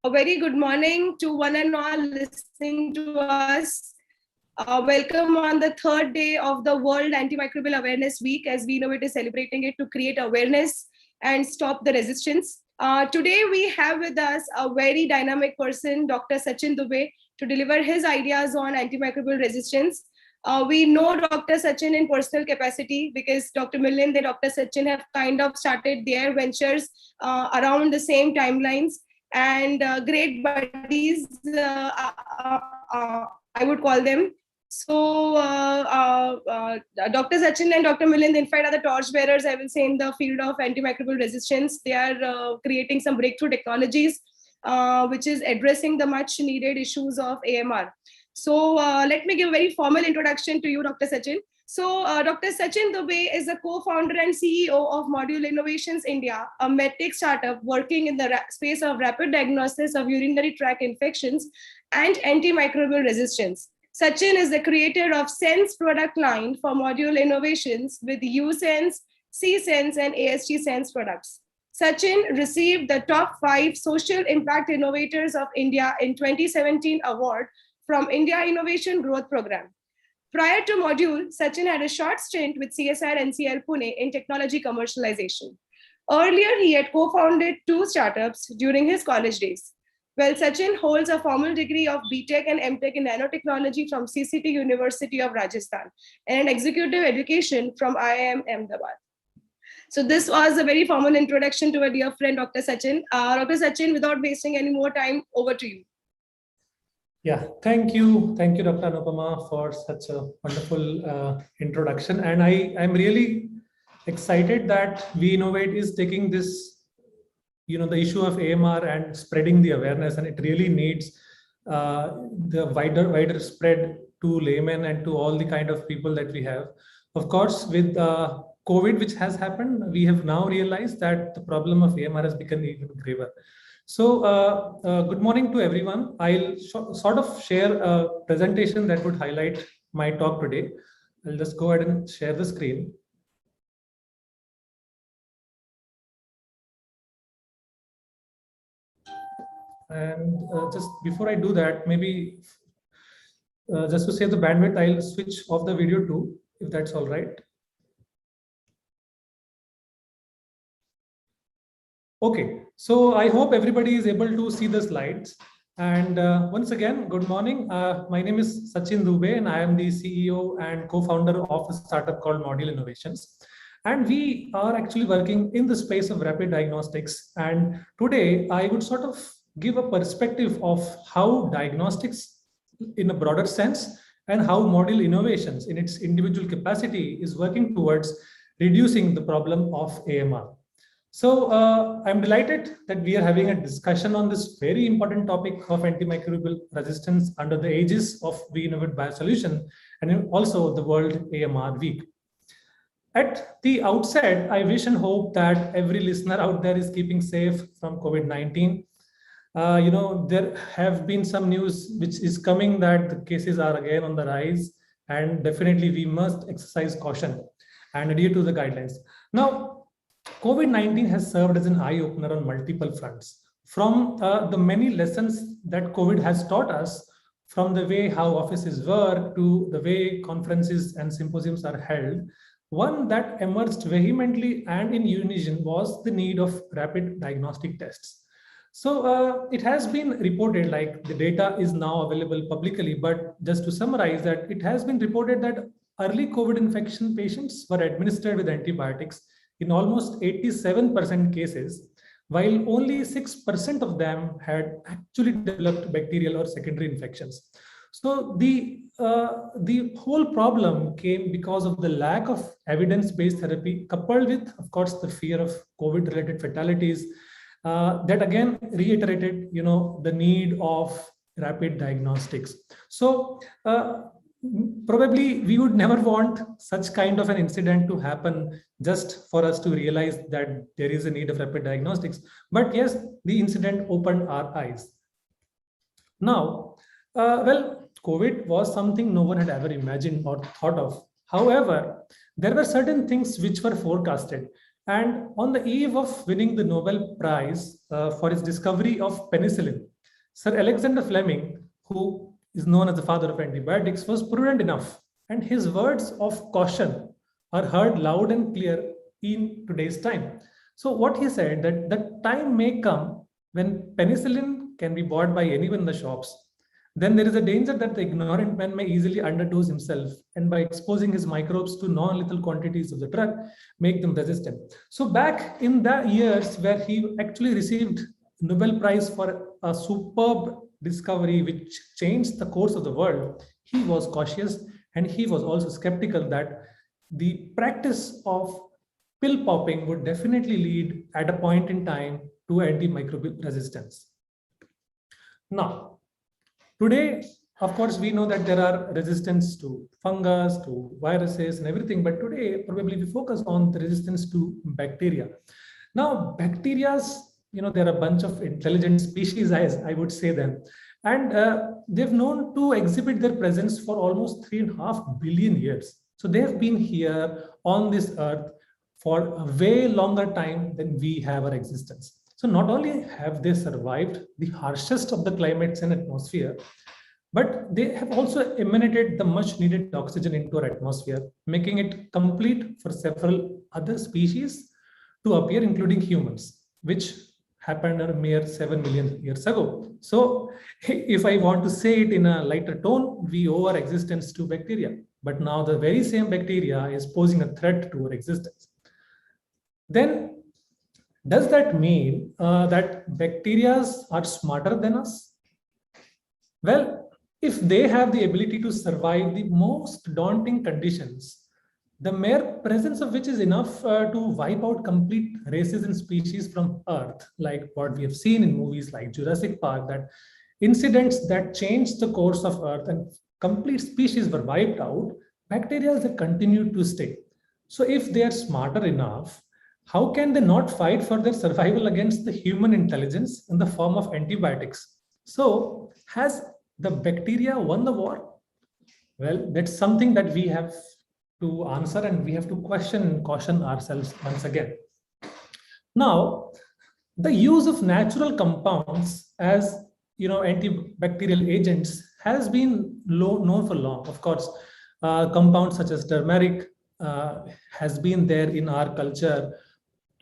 A very good morning to one and all listening to us. Welcome on the third day of the World Antimicrobial Awareness Week as we innovate is celebrating it to create awareness and stop the resistance. Today we have with us a very dynamic person, Dr. Sachin Dubey, to deliver his ideas on antimicrobial resistance. We know Dr. Sachin in personal capacity because Dr. Milind and Dr. Sachin have kind of started their ventures around the same timelines and great buddies, I would call them. So, Dr. Sachin and Dr. Milind, in fact, are the torchbearers, I will say, in the field of antimicrobial resistance. They are creating some breakthrough technologies, which is addressing the much needed issues of AMR. So, let me give a very formal introduction to you, Dr. Sachin. So, Dr. Sachin Dubey is the co-founder and CEO of Module Innovations India, a medtech startup working in the space of rapid diagnosis of urinary tract infections and antimicrobial resistance. Sachin is the creator of Sense product line for Module Innovations with USense, C-Sense, and AST Sense products. Sachin received the top 5 Social Impact Innovators of India in 2017 award from India Innovation Growth Program. Prior to Module, Sachin had a short stint with CSR NCL Pune in technology commercialization. Earlier, he had co-founded 2 startups during his college days. Well, Sachin holds a formal degree of BTech and MTech in nanotechnology from CCT University of Rajasthan and an executive education from IIM Ahmedabad. So this was a very formal introduction to a dear friend, Dr. Sachin. Dr. Sachin, without wasting any more time, over to you. Yeah, thank you. Thank you, Dr. Anupama, for such a wonderful introduction. And I'm really excited that We Innovate is taking this, the issue of AMR and spreading the awareness. And it really needs the wider spread to laymen and to all the kind of people that we have. Of course, with COVID, which has happened, we have now realized that the problem of AMR has become even graver. So good morning to everyone. I'll sort of share a presentation that would highlight my talk today. I'll just go ahead and share the screen. And just before I do that, maybe just to save the bandwidth, I'll switch off the video too, if that's all right. Okay, so I hope everybody is able to see the slides. And once again, good morning. My name is Sachin Dubey, and I am the CEO and co-founder of a startup called Module Innovations. And we are actually working in the space of rapid diagnostics. And today, I would sort of give a perspective of how diagnostics in a broader sense and how Module Innovations in its individual capacity is working towards reducing the problem of AMR. So I'm delighted that we are having a discussion on this very important topic of antimicrobial resistance under the aegis of We Innovate Biosolution and also the World AMR Week. At the outset, I wish and hope that every listener out there is keeping safe from COVID-19. There have been some news which is coming that the cases are again on the rise, and definitely we must exercise caution and adhere to the guidelines. Now, COVID-19 has served as an eye-opener on multiple fronts. From the many lessons that COVID has taught us, from the way how offices work to the way conferences and symposiums are held, one that emerged vehemently and in unison was the need of rapid diagnostic tests. So it has been reported, like the data is now available publicly, but just to summarize that, it has been reported that early COVID infection patients were administered with antibiotics in almost 87% cases, while only 6% of them had actually developed bacterial or secondary infections. So the whole problem came because of the lack of evidence-based therapy, coupled with, of course, the fear of COVID-related fatalities. That again reiterated, the need of rapid diagnostics. So probably we would never want such kind of an incident to happen just for us to realize that there is a need of rapid diagnostics. But yes, the incident opened our eyes. Now, COVID was something no one had ever imagined or thought of. However, there were certain things which were forecasted. And on the eve of winning the Nobel Prize for its discovery of penicillin, Sir Alexander Fleming, who is known as the father of antibiotics, was prudent enough, and his words of caution are heard loud and clear in today's time. So, what he said that the time may come when penicillin can be bought by anyone in the shops. Then there is a danger that the ignorant man may easily underdose himself, and by exposing his microbes to non-lethal quantities of the drug, make them resistant. So back in the years where he actually received Nobel Prize for a superb discovery which changed the course of the world, he was cautious and he was also skeptical that the practice of pill popping would definitely lead at a point in time to antimicrobial resistance. Now, today, of course, we know that there are resistance to fungus, to viruses and everything, but today probably we focus on the resistance to bacteria. Now, bacterias, there are a bunch of intelligent species, as I would say them, and they've known to exhibit their presence for almost 3.5 billion years. So they have been here on this earth for a way longer time than we have our existence. So not only have they survived the harshest of the climates and atmosphere, but they have also emanated the much needed oxygen into our atmosphere, making it complete for several other species to appear, including humans, which happened a mere 7 million years ago. So if I want to say it in a lighter tone, we owe our existence to bacteria. But now the very same bacteria is posing a threat to our existence. Then does that mean that bacteria are smarter than us? Well, if they have the ability to survive the most daunting conditions, the mere presence of which is enough to wipe out complete races and species from Earth, like what we have seen in movies like Jurassic Park, that incidents that changed the course of Earth and complete species were wiped out, bacteria they continue to stay. So if they are smarter enough, how can they not fight for their survival against the human intelligence in the form of antibiotics? So has the bacteria won the war? Well, that's something that we have to answer and we have to question and caution ourselves once again. Now, the use of natural compounds as antibacterial agents has been known for long. Of course, compounds such as turmeric has been there in our culture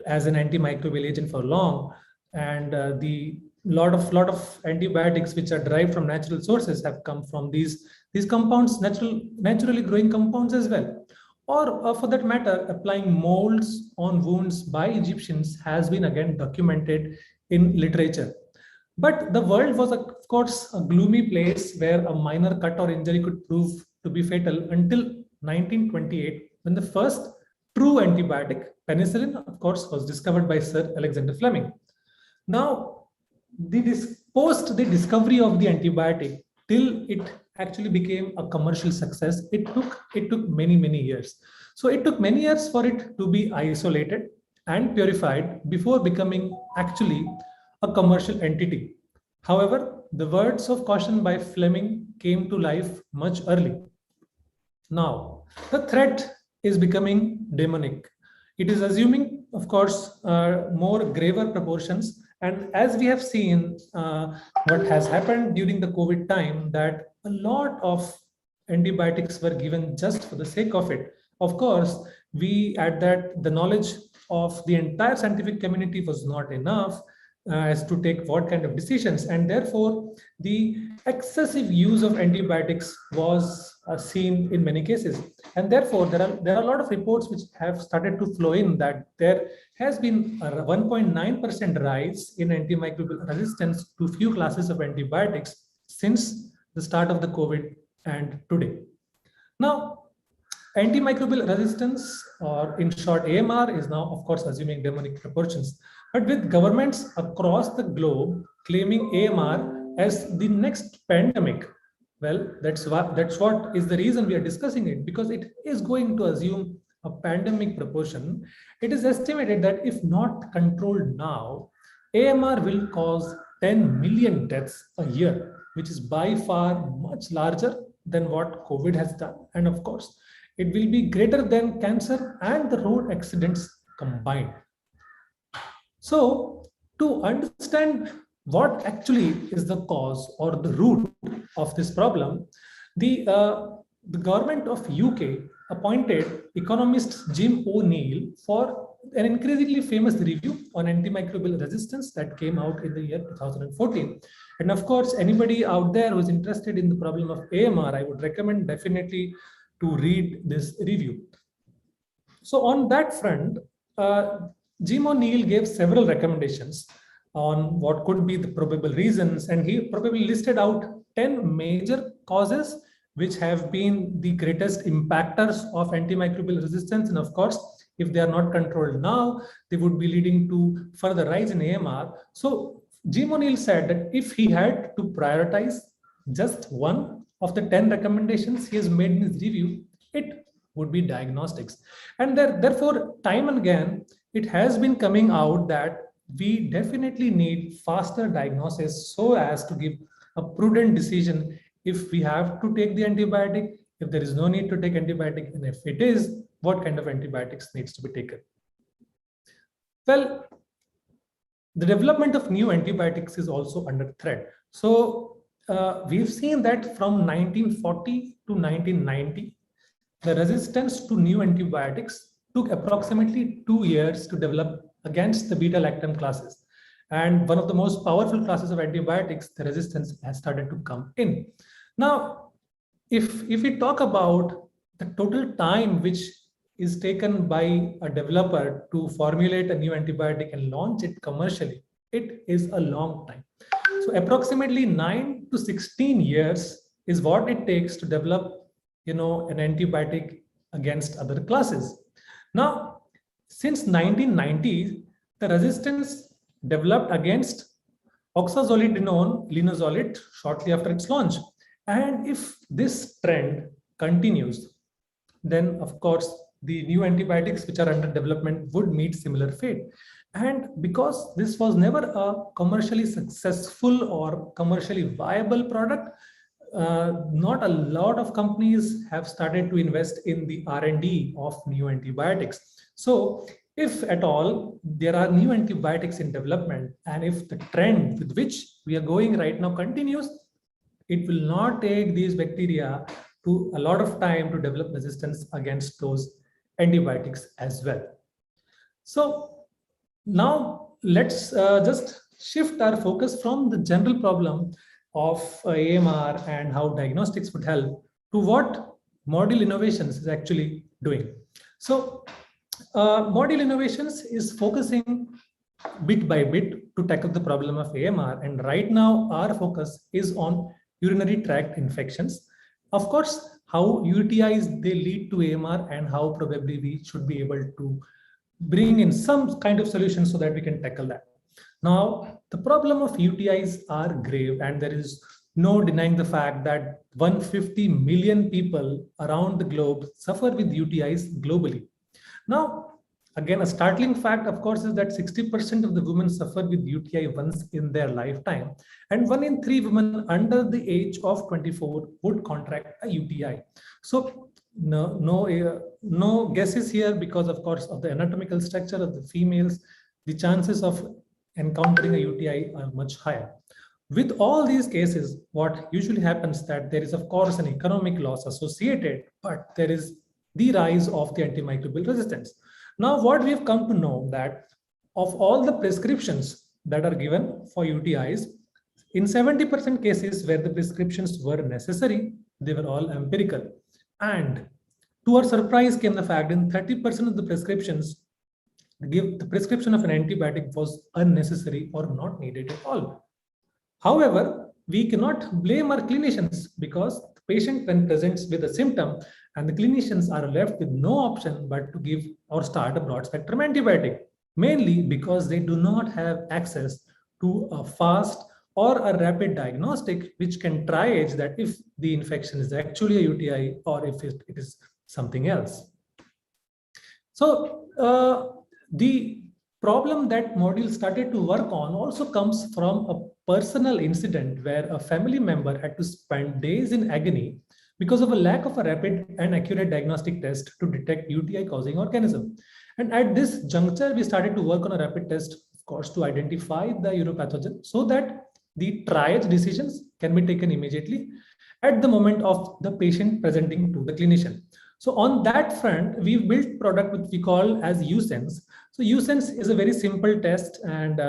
as an antimicrobial agent for long, and the lot of antibiotics which are derived from natural sources have come from these compounds, naturally growing compounds as well. Or for that matter, applying molds on wounds by Egyptians has been again documented in literature. But the world was, of course, a gloomy place where a minor cut or injury could prove to be fatal until 1928, when the first true antibiotic, penicillin, of course, was discovered by Sir Alexander Fleming. Now, post the discovery of the antibiotic till it actually became a commercial success, it took many years. So it took many years for it to be isolated and purified before becoming actually a commercial entity. However, the words of caution by Fleming came to life much early. Now, the threat is becoming demonic. It is assuming, of course, more graver proportions. And as we have seen, what has happened during the COVID time, that a lot of antibiotics were given just for the sake of it. Of course, we at that the knowledge of the entire scientific community was not enough as to take what kind of decisions, and therefore the excessive use of antibiotics was seen in many cases, and therefore there are a lot of reports which have started to flow in that there has been a 1.9% rise in antimicrobial resistance to few classes of antibiotics since the start of the COVID and today. Now, antimicrobial resistance, or in short AMR, is now of course assuming demonic proportions, but with governments across the globe claiming AMR as the next pandemic. Well, that's what is the reason we are discussing it, because it is going to assume a pandemic proportion. It is estimated that if not controlled now, AMR will cause 10 million deaths a year, which is by far much larger than what COVID has done. And of course, it will be greater than cancer and the road accidents combined. So, to understand what actually is the cause or the root of this problem, the government of UK appointed economist Jim O'Neill for an increasingly famous review on antimicrobial resistance that came out in the year 2014. And of course, anybody out there who is interested in the problem of AMR, I would recommend definitely to read this review. So on that front, Jim O'Neill gave several recommendations on what could be the probable reasons, and he probably listed out 10 major causes which have been the greatest impactors of antimicrobial resistance. And of course, if they are not controlled now, they would be leading to further rise in AMR. So Jim O'Neill said that if he had to prioritize just one of the 10 recommendations he has made in his review, it would be diagnostics. And therefore, time and again, it has been coming out that we definitely need faster diagnosis so as to give a prudent decision if we have to take the antibiotic, if there is no need to take antibiotic, and if it is, what kind of antibiotics needs to be taken. Well, the development of new antibiotics is also under threat. So we've seen that from 1940 to 1990, the resistance to new antibiotics took approximately 2 years to develop against the beta-lactam classes. And one of the most powerful classes of antibiotics, the resistance has started to come in. Now, if we talk about the total time which is taken by a developer to formulate a new antibiotic and launch it commercially, it is a long time. So approximately 9 to 16 years is what it takes to develop an antibiotic against other classes. Now, since 1990s, the resistance developed against oxazolidinone linezolid shortly after its launch. And if this trend continues, then of course, the new antibiotics which are under development would meet similar fate. And because this was never a commercially successful or commercially viable product, not a lot of companies have started to invest in the R&D of new antibiotics. So if at all there are new antibiotics in development, and if the trend with which we are going right now continues, it will not take these bacteria to a lot of time to develop resistance against those antibiotics as well. So now let's just shift our focus from the general problem of AMR and how diagnostics would help to what module innovations is actually doing. So module innovations is focusing bit by bit to tackle the problem of AMR, and right now our focus is on urinary tract infections. Of course, how UTIs they lead to AMR and how probably we should be able to bring in some kind of solution so that we can tackle that. Now, the problem of UTIs are grave, and there is no denying the fact that 150 million people around the globe suffer with UTIs globally. Now, again, a startling fact, of course, is that 60% of the women suffer with UTI once in their lifetime, and 1 in 3 women under the age of 24 would contract a UTI. So no guesses here, because of course of the anatomical structure of the females, the chances of encountering a UTI are much higher. With all these cases, what usually happens that there is of course an economic loss associated, but there is the rise of the antimicrobial resistance. Now, what we have come to know that of all the prescriptions that are given for UTIs, in 70% cases where the prescriptions were necessary, they were all empirical. And to our surprise came the fact in 30% of the prescriptions, the prescription of an antibiotic was unnecessary or not needed at all. However, we cannot blame our clinicians, because the patient when presents with a symptom and the clinicians are left with no option but to give or start a broad spectrum antibiotic, mainly because they do not have access to a fast or a rapid diagnostic which can triage that if the infection is actually a UTI or if it is something else. So the problem that module started to work on also comes from a personal incident where a family member had to spend days in agony because of a lack of a rapid and accurate diagnostic test to detect UTI causing organism. And at this juncture, we started to work on a rapid test, of course, to identify the pathogen so that the triage decisions can be taken immediately at the moment of the patient presenting to the clinician. So on that front, we've built product which we call as USense. So USense is a very simple test and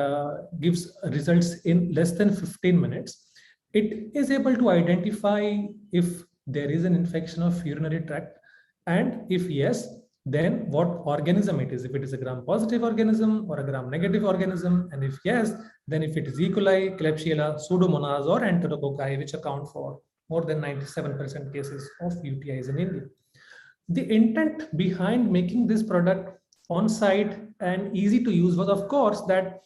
gives results in less than 15 minutes. It is able to identify if there is an infection of urinary tract, and if yes, then what organism it is, if it is a gram-positive organism or a gram-negative organism, and if yes, then if it is E. coli, Klebsiella, Pseudomonas, or Enterococci, which account for more than 97% cases of UTIs in India. The intent behind making this product on-site and easy to use was, of course, that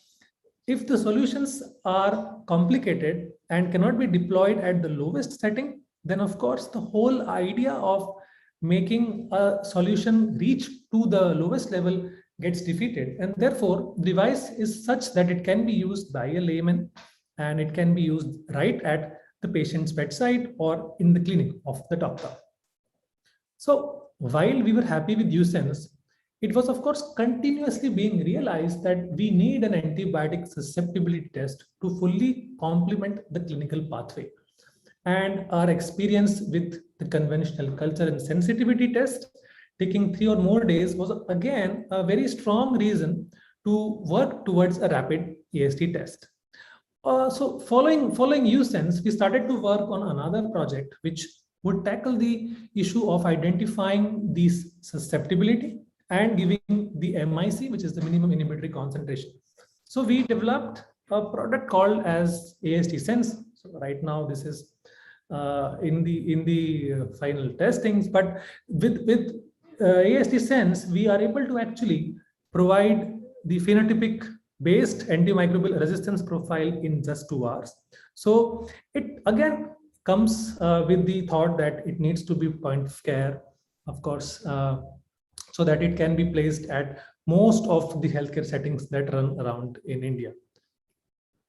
if the solutions are complicated and cannot be deployed at the lowest setting, then of course the whole idea of making a solution reach to the lowest level gets defeated. And therefore, the device is such that it can be used by a layman and it can be used right at the patient's bedside or in the clinic of the doctor. So while we were happy with USense, it was of course continuously being realized that we need an antibiotic susceptibility test to fully complement the clinical pathway. And our experience with the conventional culture and sensitivity test taking 3 or more days was again a very strong reason to work towards a rapid AST test. So following USense, we started to work on another project which would tackle the issue of identifying these susceptibility and giving the MIC, which is the minimum inhibitory concentration. So we developed a product called as AST Sense. So right now this is in the final testings, but with AST Sense, we are able to actually provide the phenotypic based antimicrobial resistance profile in just 2 hours. So it again comes with the thought that it needs to be point of care, of course, so that it can be placed at most of the healthcare settings that run around in India.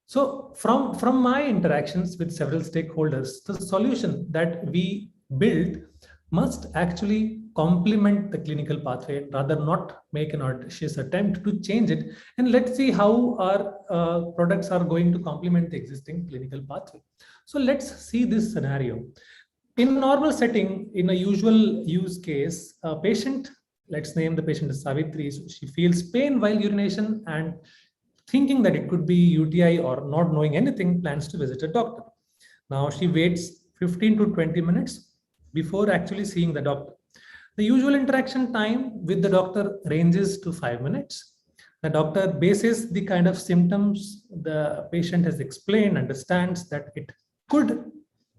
So from my interactions with several stakeholders, the solution that we built must actually complement the clinical pathway, rather not make an audacious attempt to change it. And let's see how our products are going to complement the existing clinical pathway. So let's see this scenario. In a normal setting, in a usual use case, a patient, let's name the patient as Savitri, so she feels pain while urination and thinking that it could be UTI or not knowing anything, plans to visit a doctor. Now she waits 15 to 20 minutes before actually seeing the doctor. The usual interaction time with the doctor ranges to 5 minutes. The doctor bases the kind of symptoms the patient has explained, understands that it could,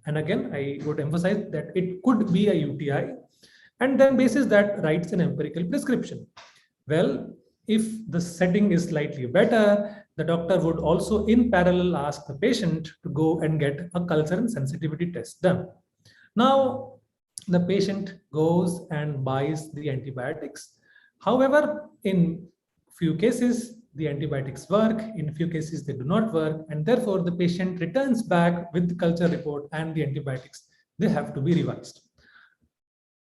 and again, I would emphasize that it could be a UTI, and then basis that writes an empirical prescription. Well, if the setting is slightly better, the doctor would also in parallel ask the patient to go and get a culture and sensitivity test done. Now, the patient goes and buys the antibiotics. However, in few cases, the antibiotics work, in few cases they do not work, and therefore the patient returns back with the culture report and the antibiotics. They have to be revised.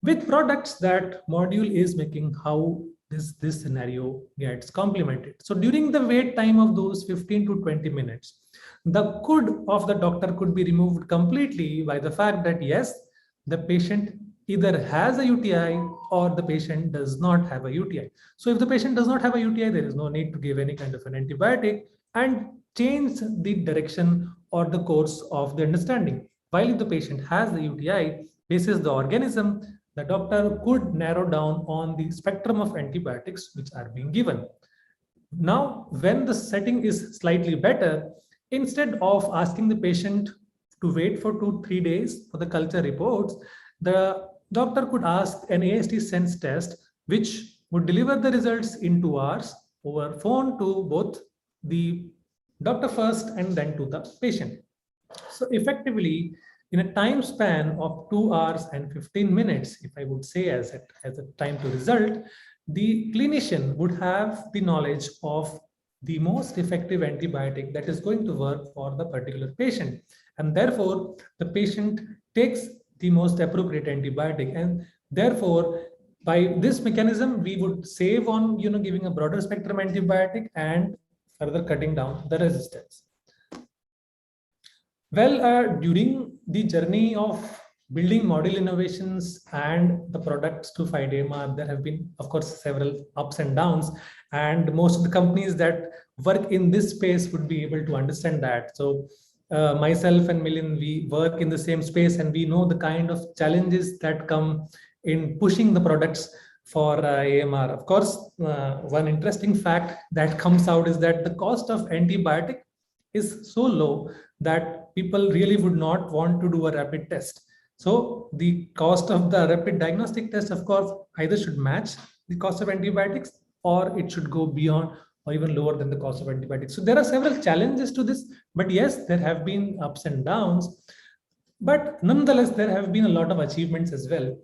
With products, that module is making how this scenario gets complemented. So during the wait time of those 15 to 20 minutes, the could of the doctor could be removed completely by the fact that yes, the patient either has a UTI or the patient does not have a UTI. So if the patient does not have a UTI, there is no need to give any kind of an antibiotic and change the direction or the course of the understanding. While if the patient has the UTI, basis the organism, the doctor could narrow down on the spectrum of antibiotics which are being given. Now, when the setting is slightly better, instead of asking the patient to wait for 2-3 days for the culture reports, the doctor could ask an AST sense test, which would deliver the results in 2 hours over phone to both the doctor first and then to the patient. So effectively, in a time span of 2 hours and 15 minutes, if I would say as a time to result, the clinician would have the knowledge of the most effective antibiotic that is going to work for the particular patient. And therefore, the patient takes the most appropriate antibiotic. And therefore, by this mechanism, we would save on giving a broader spectrum antibiotic and further cutting down the resistance. Well, during the journey of building model innovations and the products to fight AMR, there have been, of course, several ups and downs. And most of the companies that work in this space would be able to understand that. So myself and Milind, we work in the same space and we know the kind of challenges that come in pushing the products for AMR. Of course, one interesting fact that comes out is that the cost of antibiotic is so low that people really would not want to do a rapid test. So the cost of the rapid diagnostic test, of course, either should match the cost of antibiotics or it should go beyond or even lower than the cost of antibiotics. So there are several challenges to this, but yes, there have been ups and downs. But nonetheless, there have been a lot of achievements as well.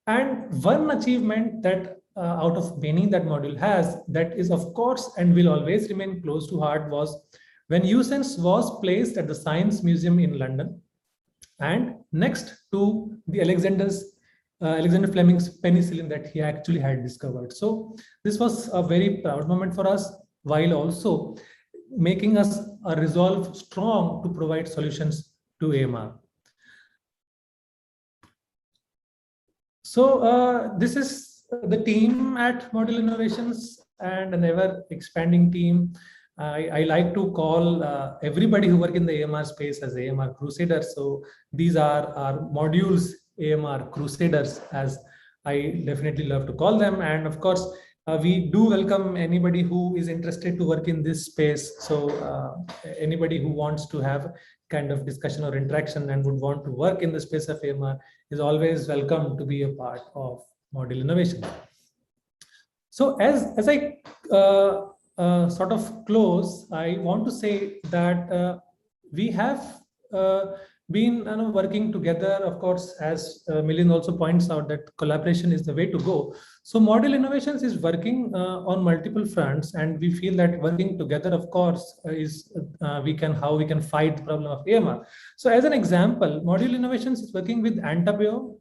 And one achievement that out of many that module has, that is of course and will always remain close to heart, was when USense was placed at the Science Museum in London and next to the Alexander Fleming's penicillin that he actually had discovered. So this was a very proud moment for us, while also making us a resolve strong to provide solutions to AMR. So this is the team at Model Innovations and an ever expanding team. I like to call everybody who work in the AMR space as AMR Crusaders. So these are our modules, AMR Crusaders, as I definitely love to call them. And of course, we do welcome anybody who is interested to work in this space. So anybody who wants to have kind of discussion or interaction and would want to work in the space of AMR is always welcome to be a part of Model Innovation. So as I sort of close, I want to say that we have been working together. Of course, as Milind also points out, that collaboration is the way to go. So Model Innovations is working on multiple fronts, and we feel that working together, of course, is how we can fight the problem of AMR. So as an example, Model Innovations is working with Antabio,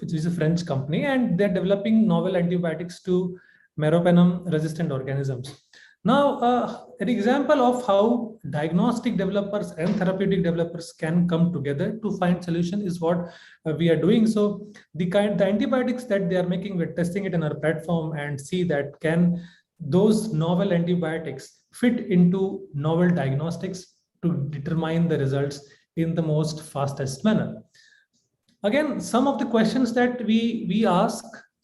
which is a French company, and they're developing novel antibiotics to meropenem-resistant organisms. Now, an example of how diagnostic developers and therapeutic developers can come together to find solution is what we are doing. So the antibiotics that they are making, we're testing it in our platform and see that can those novel antibiotics fit into novel diagnostics to determine the results in the most fastest manner. Again, some of the questions that we ask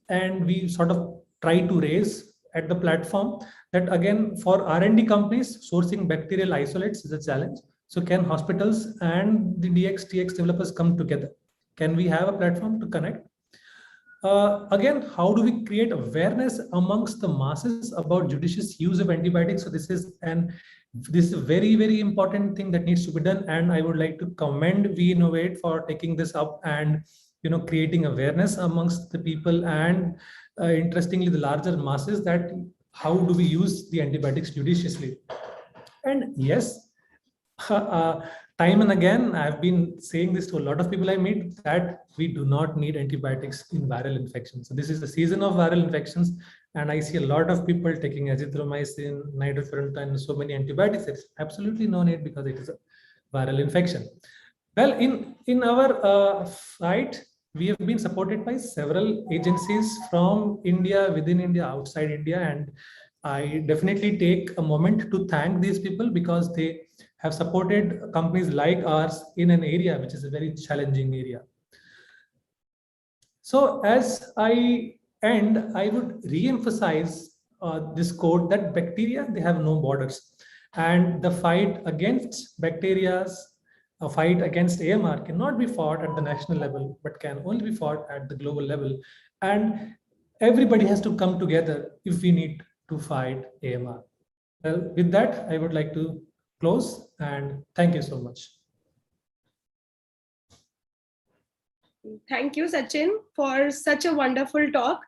and we sort of try to raise at the platform, that again, for R&D companies, sourcing bacterial isolates is a challenge. So can hospitals and the DX developers come together? Can we have a platform to connect? Again, how do we create awareness amongst the masses about judicious use of antibiotics? So this is a very, very important thing that needs to be done. And I would like to commend We Innovate for taking this up and creating awareness amongst the people and interestingly, the larger masses, that how do we use the antibiotics judiciously? And yes, time and again, I've been saying this to a lot of people I meet, that we do not need antibiotics in viral infections. So this is the season of viral infections, and I see a lot of people taking azithromycin, nitrofurantoin, so many antibiotics. It's absolutely no need because it is a viral infection. Well, in our fight, we have been supported by several agencies from India, within India, outside India, and I definitely take a moment to thank these people because they have supported companies like ours in an area which is a very challenging area. So as I end, I would re-emphasize this quote that bacteria, they have no borders, and the fight against bacteria's a fight against AMR cannot be fought at the national level, but can only be fought at the global level. And everybody has to come together if we need to fight AMR. Well, with that, I would like to close and thank you so much. Thank you, Sachin, for such a wonderful talk.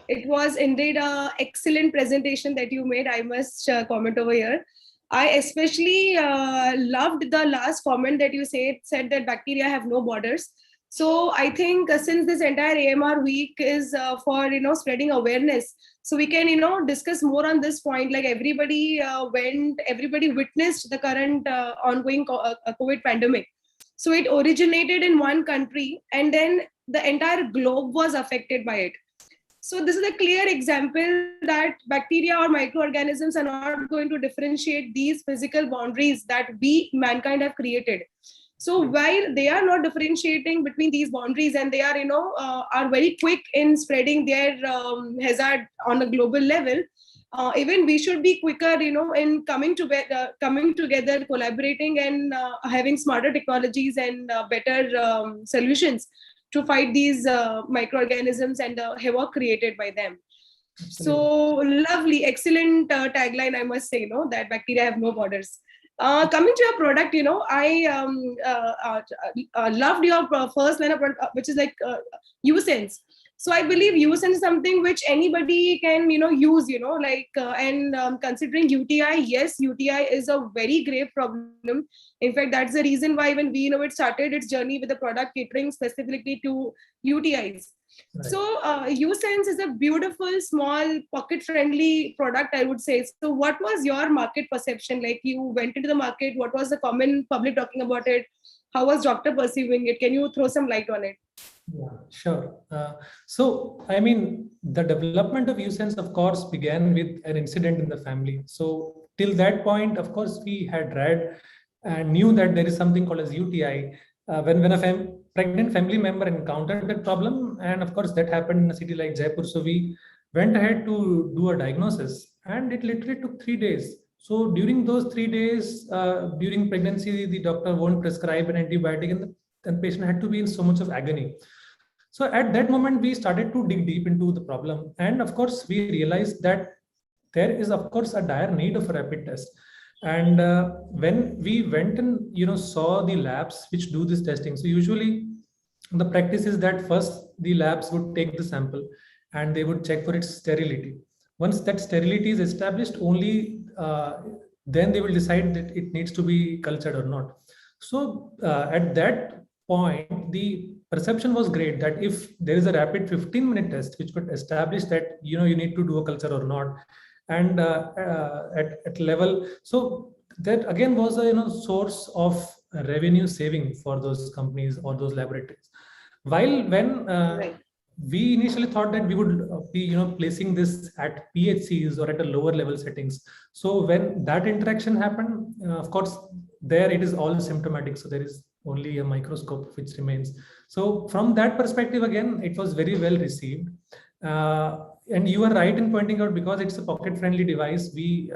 It was indeed an excellent presentation that you made. I must comment over here. I especially loved the last comment that you said that bacteria have no borders. So I think since this entire AMR week is for spreading awareness, so we can discuss more on this point. Like everybody witnessed the current ongoing COVID pandemic. So it originated in one country, and then the entire globe was affected by it. So this is a clear example that bacteria or microorganisms are not going to differentiate these physical boundaries that we mankind have created. So while they are not differentiating between these boundaries, and they are very quick in spreading their hazard on a global level, even we should be quicker, in coming together, collaborating, and having smarter technologies and better solutions to fight these microorganisms and the havoc created by them. So lovely, excellent tagline, I must say, that bacteria have no borders. Coming to your product, I loved your first line of product, which is like USense. So I believe USense is something which anybody can, use, and considering UTI, yes, UTI is a very grave problem. In fact, that's the reason why when we, it started its journey with the product catering specifically to UTIs. Right. So USense is a beautiful, small, pocket-friendly product, I would say. So what was your market perception? Like, you went into the market, what was the common public talking about it? How was doctor perceiving it? Can you throw some light on it? Yeah, sure. So, I mean, the development of USense, of course, began with an incident in the family. So, till that point, of course, we had read and knew that there is something called as UTI. When a pregnant family member encountered that problem, and of course, that happened in a city like Jaipur. So, we went ahead to do a diagnosis, and it literally took 3 days. So, during those 3 days, during pregnancy, the doctor won't prescribe an antibiotic, and the patient had to be in so much of agony. So at that moment, we started to dig deep into the problem. And of course, we realized that there is, of course, a dire need of a rapid test. And when we went and saw the labs which do this testing, so usually the practice is that first the labs would take the sample and they would check for its sterility. Once that sterility is established, only then they will decide that it needs to be cultured or not. So at that point, the perception was great that if there is a rapid 15-minute test which could establish that you need to do a culture or not, and at level, so that again was a source of revenue saving for those companies or those laboratories. While when right. We initially thought that we would be placing this at PHCs or at a lower level settings. So when that interaction happened, of course, there it is all symptomatic. So there is only a microscope which remains. So from that perspective, again, it was very well received. And you are right in pointing out, because it's a pocket-friendly device, we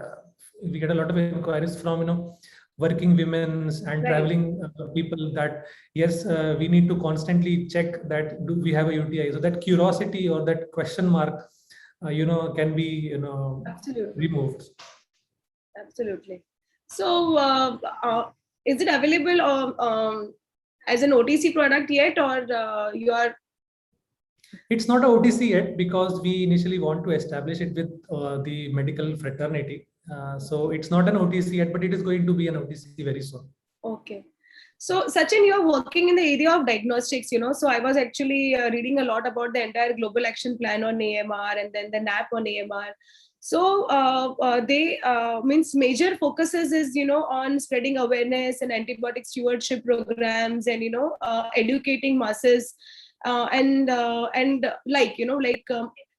get a lot of inquiries from working women and right. traveling people that yes, we need to constantly check that do we have a UTI. So that curiosity or that question mark, can be Absolutely. removed. Absolutely. So is it available as an OTC product yet, or you are? It's not a OTC yet, because we initially want to establish it with the medical fraternity. So it's not an OTC yet, but it is going to be an OTC very soon. Okay. So Sachin, you are working in the area of diagnostics, so I was actually reading a lot about the entire global action plan on AMR and then the NAP on AMR. So they means major focuses is, on spreading awareness and antibiotic stewardship programs and, educating masses and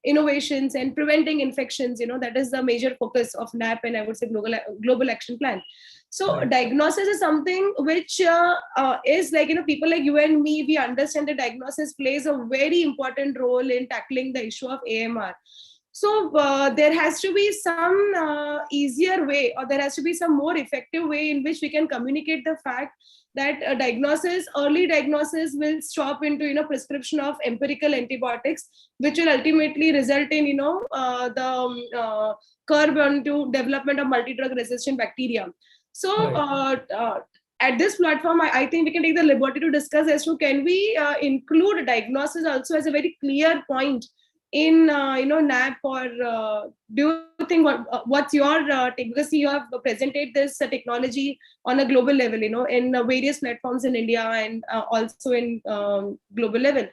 innovations and preventing infections, that is the major focus of NAP and I would say global action plan. So right. Diagnosis is something which is like, people like you and me, we understand that diagnosis plays a very important role in tackling the issue of AMR. So there has to be some easier way, or there has to be some more effective way in which we can communicate the fact that early diagnosis will stop into, prescription of empirical antibiotics, which will ultimately result in, the curve onto development of multi-drug resistant bacteria. So right. At this platform, I think we can take the liberty to discuss as to can we include diagnosis also as a very clear point in NAP, or do you think? What's your take? Because you have presented this technology on a global level, in various platforms in India and also in global level.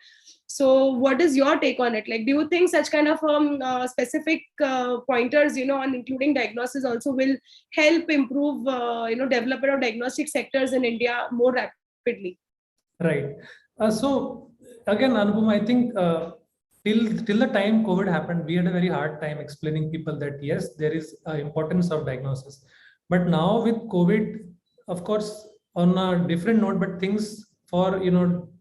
So what is your take on it? Like, do you think such kind of specific pointers, on including diagnosis also will help improve, development of diagnostic sectors in India more rapidly? Right. So again, Anupam, I think till the time COVID happened, we had a very hard time explaining people that yes, there is importance of diagnosis. But now with COVID, of course, on a different note, but things for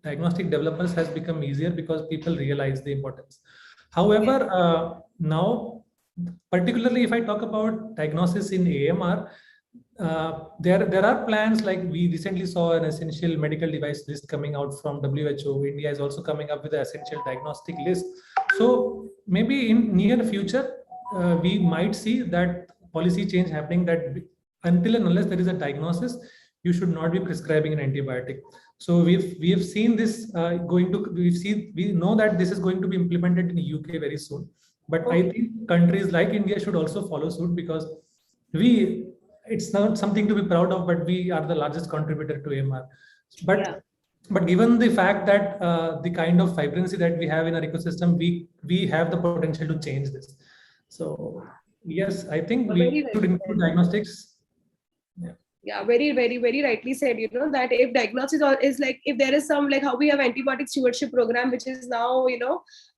diagnostic developers has become easier because people realize the importance. However, now, particularly if I talk about diagnosis in AMR, there are plans, like we recently saw an essential medical device list coming out from WHO. India is also coming up with an essential diagnostic list. So maybe in near future, we might see that policy change happening, that until and unless there is a diagnosis, you should not be prescribing an antibiotic. So we have seen this we know that this is going to be implemented in the UK very soon. But I think countries like India should also follow suit, because it's not something to be proud of, but we are the largest contributor to AMR. But given the fact that the kind of vibrancy that we have in our ecosystem, we have the potential to change this. So yes, I think we should include diagnostics. Yeah, very, very, very rightly said. That if diagnosis is like, if there is some, like how we have antibiotic stewardship program, which is now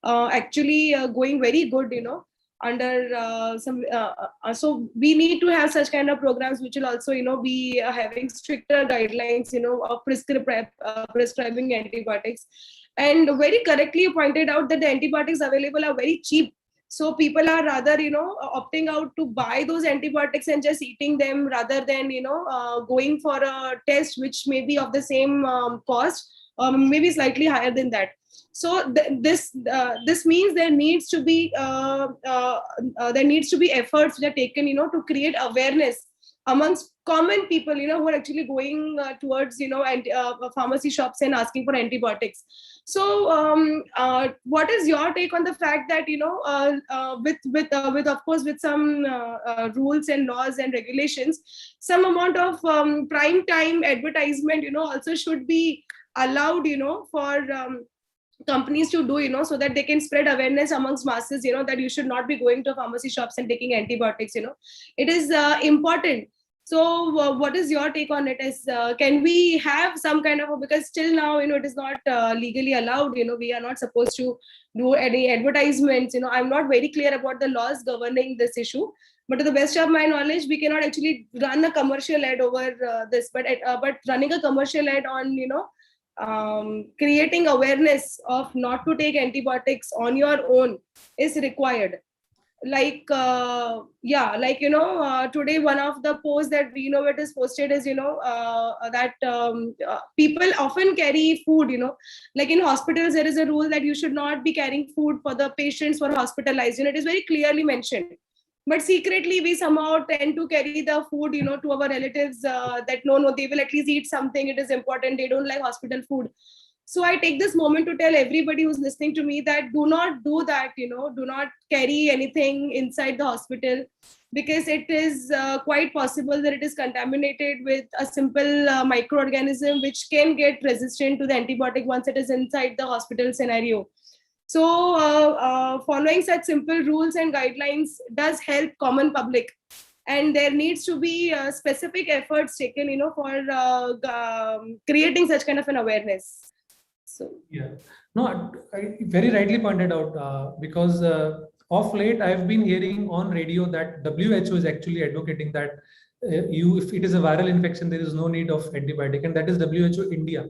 actually going very good, under so we need to have such kind of programs which will also be having stricter guidelines of prescribing antibiotics. And very correctly you pointed out that the antibiotics available are very cheap, so people are rather opting out to buy those antibiotics and just eating them, rather than going for a test which may be of the same cost, maybe slightly higher than that. So this means there needs to be efforts that are taken to create awareness amongst common people who are actually going towards pharmacy shops and asking for antibiotics. So what is your take on the fact that with of course with some rules and laws and regulations, some amount of prime time advertisement also should be allowed for companies to do, so that they can spread awareness amongst masses, that you should not be going to pharmacy shops and taking antibiotics. It is important. So what is your take on it? Can we have some kind of because still now it is not legally allowed, we are not supposed to do any advertisements. I'm not very clear about the laws governing this issue, but to the best of my knowledge, we cannot actually run a commercial ad over this, but running a commercial ad on creating awareness of not to take antibiotics on your own is required. Like today one of the posts that it is posted is that people often carry food, like in hospitals there is a rule that you should not be carrying food for the patients who are hospitalized. It is very clearly mentioned, but secretly we somehow tend to carry the food to our relatives, that no, they will at least eat something, it is important, they don't like hospital food. So I take this moment to tell everybody who's listening to me that do not do that, do not carry anything inside the hospital, because it is quite possible that it is contaminated with a simple microorganism which can get resistant to the antibiotic once it is inside the hospital scenario. So following such simple rules and guidelines does help common public, and there needs to be specific efforts taken for creating such kind of an awareness. So very rightly pointed out, because of late I've been hearing on radio that WHO is actually advocating that if it is a viral infection, there is no need of antibiotic, and that is WHO India.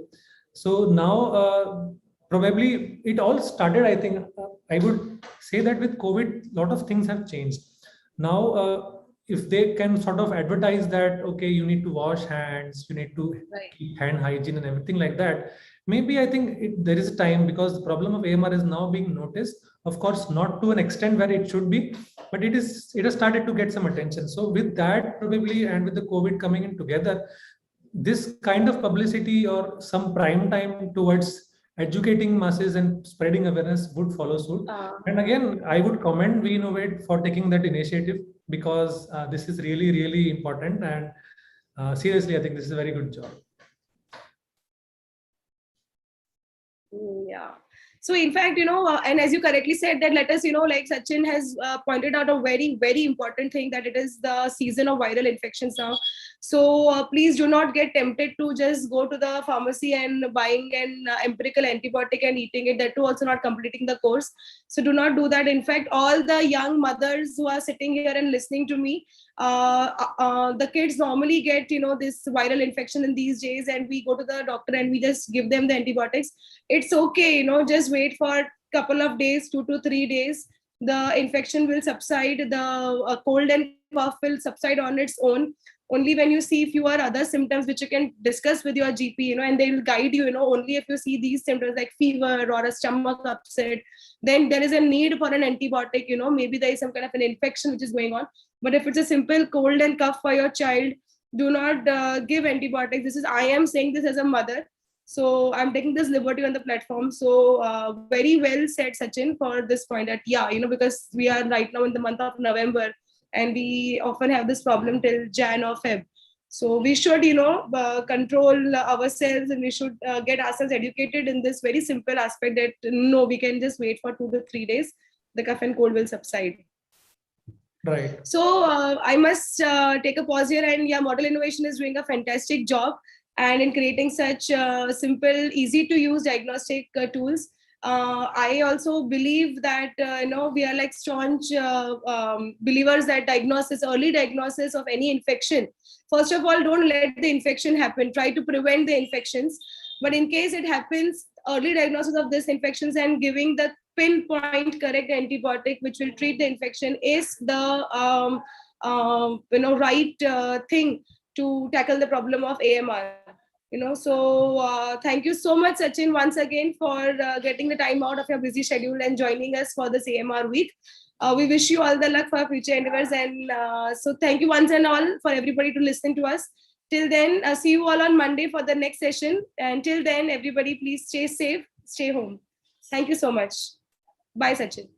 So now probably it all started, I think, I would say that with COVID, a lot of things have changed. Now, if they can sort of advertise that, okay, you need to wash hands, you need to keep hand hygiene and everything like that, maybe I think there is a time, because the problem of AMR is now being noticed. Of course, not to an extent where it should be, but it has started to get some attention. So with that probably, and with the COVID coming in together, this kind of publicity or some prime time towards educating masses and spreading awareness would follow suit. And again, I would commend We Innovate for taking that initiative, because this is really, really important. And seriously, I think this is a very good job. Yeah. So in fact, and as you correctly said, that let us, like Sachin has pointed out a very, very important thing, that it is the season of viral infections now. So please do not get tempted to just go to the pharmacy and buying an empirical antibiotic and eating it. That too also not completing the course. So do not do that. In fact, all the young mothers who are sitting here and listening to me, the kids normally get, this viral infection in these days, and we go to the doctor and we just give them the antibiotics. It's okay, just wait for a couple of days, 2 to 3 days. The infection will subside. The cold and cough will subside on its own. Only when you see few or other symptoms which you can discuss with your GP, and they will guide you, only if you see these symptoms like fever or a stomach upset, then there is a need for an antibiotic. Maybe there is some kind of an infection which is going on. But if it's a simple cold and cough for your child, do not give antibiotics. I am saying this as a mother. So I'm taking this liberty on the platform. So very well said, Sachin, for this point that, because we are right now in the month of November, and we often have this problem till Jan or Feb. So we should, control ourselves, and we should get ourselves educated in this very simple aspect that, no, we can just wait for 2 to 3 days. The cough and cold will subside. Right. So I must take a pause here, and Model Innovation is doing a fantastic job, and in creating such simple, easy to use diagnostic tools. I also believe that we are like staunch believers that early diagnosis of any infection. First of all, don't let the infection happen. Try to prevent the infections. But in case it happens, early diagnosis of these infections and giving the pinpoint correct antibiotic which will treat the infection is the right thing to tackle the problem of AMR. So thank you so much, Sachin, once again for getting the time out of your busy schedule and joining us for this AMR week. We wish you all the luck for future endeavors, and so thank you once and all for everybody to listen to us. Till then, see you all on Monday for the next session. Until then, everybody, please stay safe, stay home. Thank you so much. Bye, Sachin.